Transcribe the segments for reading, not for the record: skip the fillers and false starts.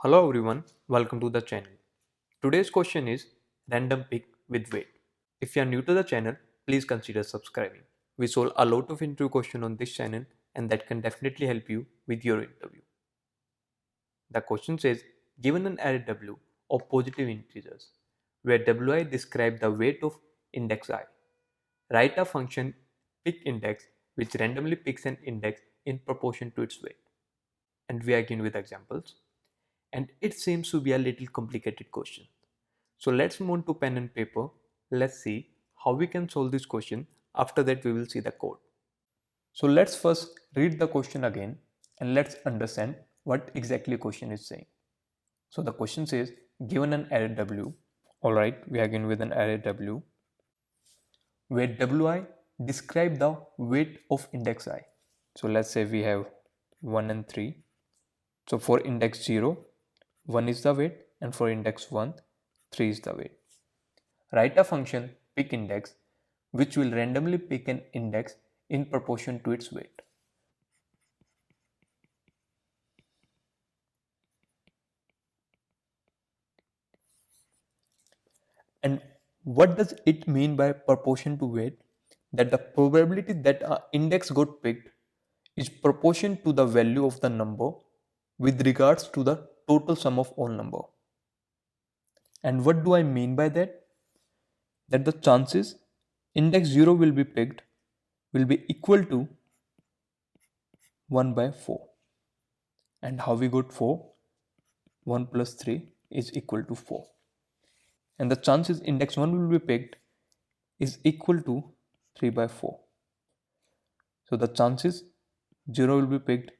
Hello everyone, welcome to the channel. Today's question is random pick with weight. If you are new to the channel, please consider subscribing. We solve a lot of interview questions on this channel and that can definitely help you with your interview. The question says, given an array W of positive integers, where Wi describes the weight of index I, write a function pick index which randomly picks an index in proportion to its weight. And we begin with examples. And it seems to be a little complicated question. So let's move on to pen and paper. Let's see how we can solve this question. After that we will see the code. So let's first read the question again and let's understand what exactly question is saying. So the question says given an array W, alright, we begin with an array W where Wi describe the weight of index I. So let's say we have 1 and 3. So for index 0, 1 is the weight, and for index 1, 3 is the weight. Write a function pick index which will randomly pick an index in proportion to its weight. And what does it mean by proportion to weight? That the probability that an index got picked is proportion to the value of the number with regards to the total sum of all number. And what do I mean by that? That the chances index 0 will be picked will be equal to 1 by 4. And how we got 4? 1 plus 3 is equal to 4. And the chances index 1 will be picked is equal to 3 by 4. So the chances 0 will be picked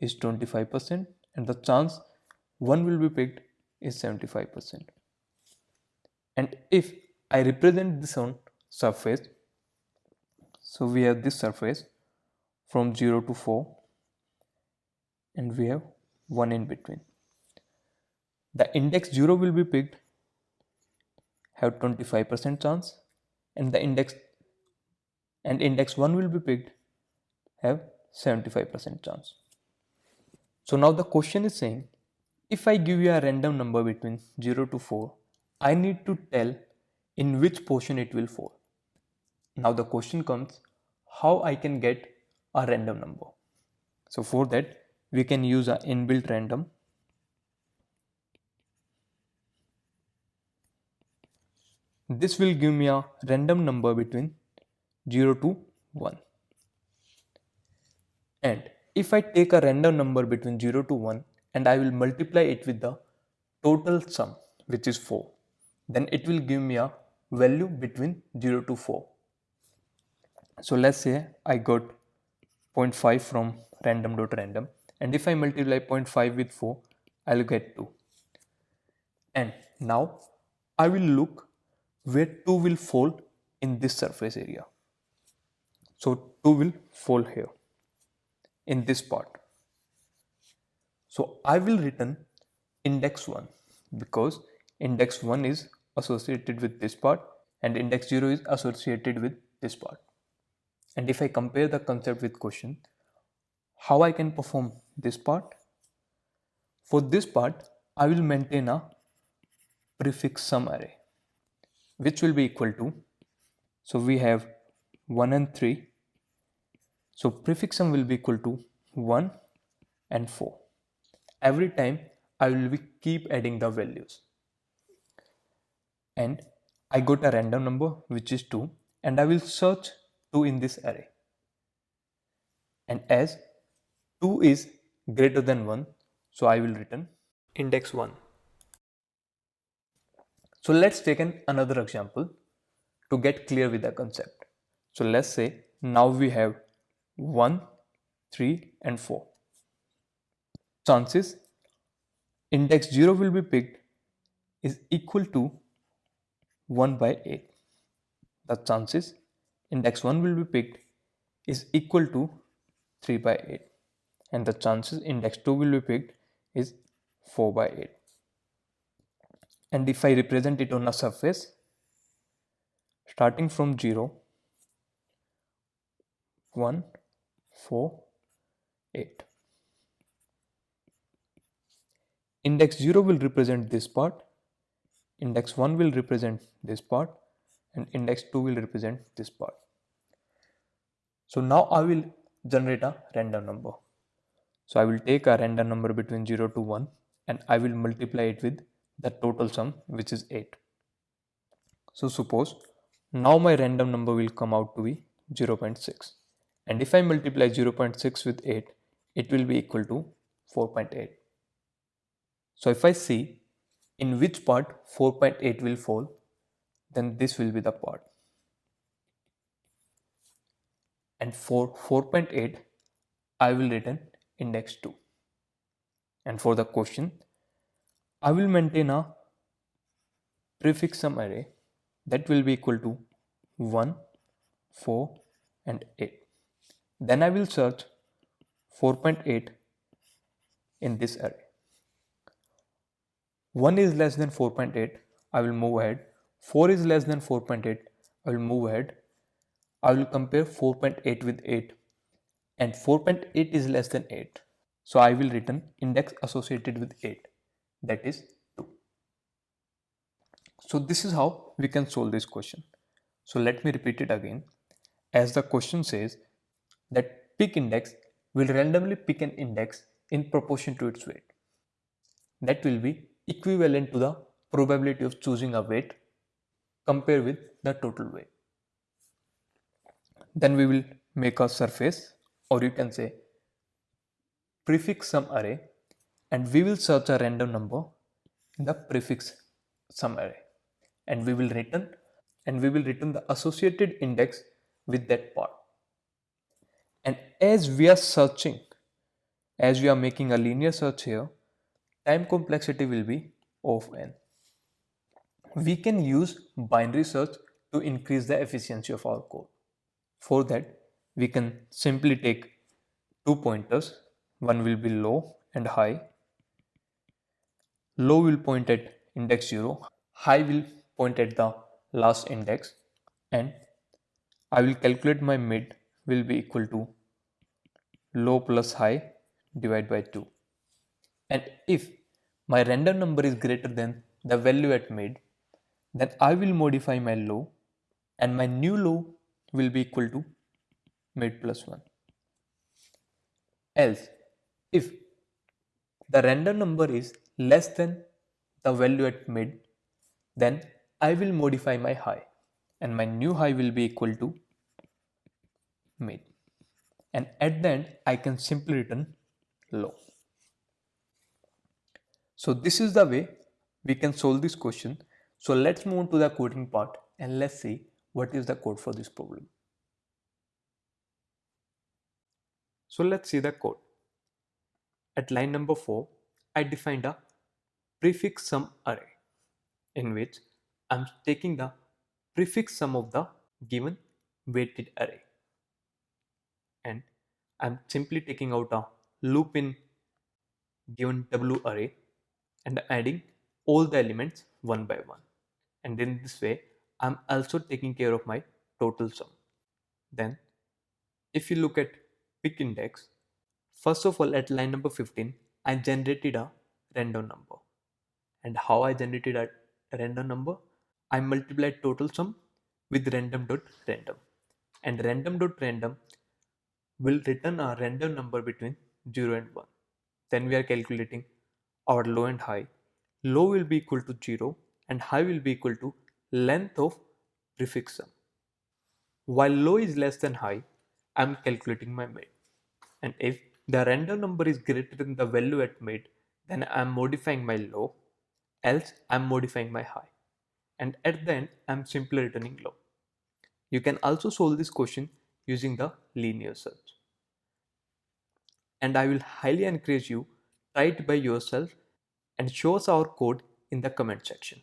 is 25% and the chance 1 will be picked is 75%. And if I represent this on surface, so we have this surface from 0 to 4 and we have 1 in between. The index 0 will be picked have 25% chance and the index 1 will be picked have 75% chance. So now the question is saying if I give you a random number between 0 to 4, I need to tell in which portion it will fall. Now the question comes how I can get a random number. So for that we can use an inbuilt random. This will give me a random number between 0 to 1. And if I take a random number between 0 to 1 and I will multiply it with the total sum which is 4, then it will give me a value between 0 to 4. So let's say I got 0.5 from random.random and if I multiply 0.5 with 4, I'll get 2. And now I will look where 2 will fall in this surface area. So 2 will fall here in this part. So I will return index 1 because index 1 is associated with this part and index 0 is associated with this part. And if I compare the concept with question, how I can perform this part? For this part, I will maintain a prefix sum array which will be equal to, so we have 1 and 3. So prefix sum will be equal to 1 and 4. Every time I will be keep adding the values. And I got a random number which is 2 and I will search 2 in this array. And as 2 is greater than 1, so I will return index 1. So let's take another example to get clear with the concept. So let's say now we have 1, 3 and 4. Chances index 0 will be picked is equal to 1 by 8. The chances index 1 will be picked is equal to 3 by 8 and the chances index 2 will be picked is 4 by 8. And if I represent it on a surface starting from 0, 1, 4, 8. Index 0 will represent this part, index 1 will represent this part, and index 2 will represent this part. So now I will generate a random number. So I will take a random number between 0 to 1 and I will multiply it with the total sum, which is 8. So suppose now my random number will come out to be 0.6. And if I multiply 0.6 with 8, it will be equal to 4.8. So if I see in which part 4.8 will fall, then this will be the part. And for 4.8, I will return index 2. And for the question, I will maintain a prefix sum array that will be equal to 1, 4 and 8. Then I will search 4.8 in this array. 1 is less than 4.8, I will move ahead. 4 is less than 4.8, I will move ahead. I will compare 4.8 with 8 and 4.8 is less than 8. So I will return index associated with 8, that is 2. So this is how we can solve this question. So let me repeat it again. As the question says that pick index will randomly pick an index in proportion to its weight. That will be equivalent to the probability of choosing a weight compared with the total weight. Then we will make a surface, or you can say prefix sum array, and we will search a random number in the prefix sum array, and we will return the associated index with that part. And as we are searching, as we are making a linear search here, time complexity will be of n. We can use binary search to increase the efficiency of our code. For that, we can simply take two pointers. One will be low and high. Low will point at index 0, high will point at the last index, and I will calculate my mid will be equal to low plus high divided by 2. And if my random number is greater than the value at mid, then I will modify my low and my new low will be equal to mid plus 1. Else, if the random number is less than the value at mid, then I will modify my high and my new high will be equal to mid. And at the end, I can simply return low. So this is the way we can solve this question. So let's move on to the coding part and let's see what is the code for this problem. So let's see the code. At line number 4, I defined a prefix sum array in which I'm taking the prefix sum of the given weighted array, and I'm simply taking out a loop in given W array and adding all the elements one by one. And in this way, I'm also taking care of my total sum. Then, if you look at pick index, first of all, at line number 15, I generated a random number. And how I generated a random number? I multiplied total sum with random.random. And random.random will return a random number between 0 and 1. Then we are calculating our low and high. Low will be equal to 0 and high will be equal to length of prefix sum. While low is less than high, I am calculating my mid. And if the random number is greater than the value at mid, then I am modifying my low, else I am modifying my high. And at the end, I am simply returning low. You can also solve this question using the linear search. And I will highly encourage you, try it by yourself and show us our code in the comment section.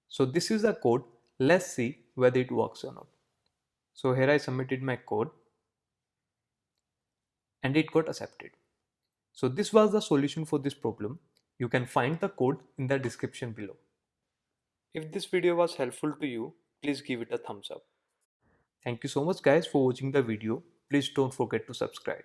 So this is the code. Let's see whether it works or not. So here I submitted my code and it got accepted. So this was the solution for this problem. You can find the code in the description below. If this video was helpful to you, please give it a thumbs up. Thank you so much guys for watching the video. Please don't forget to subscribe.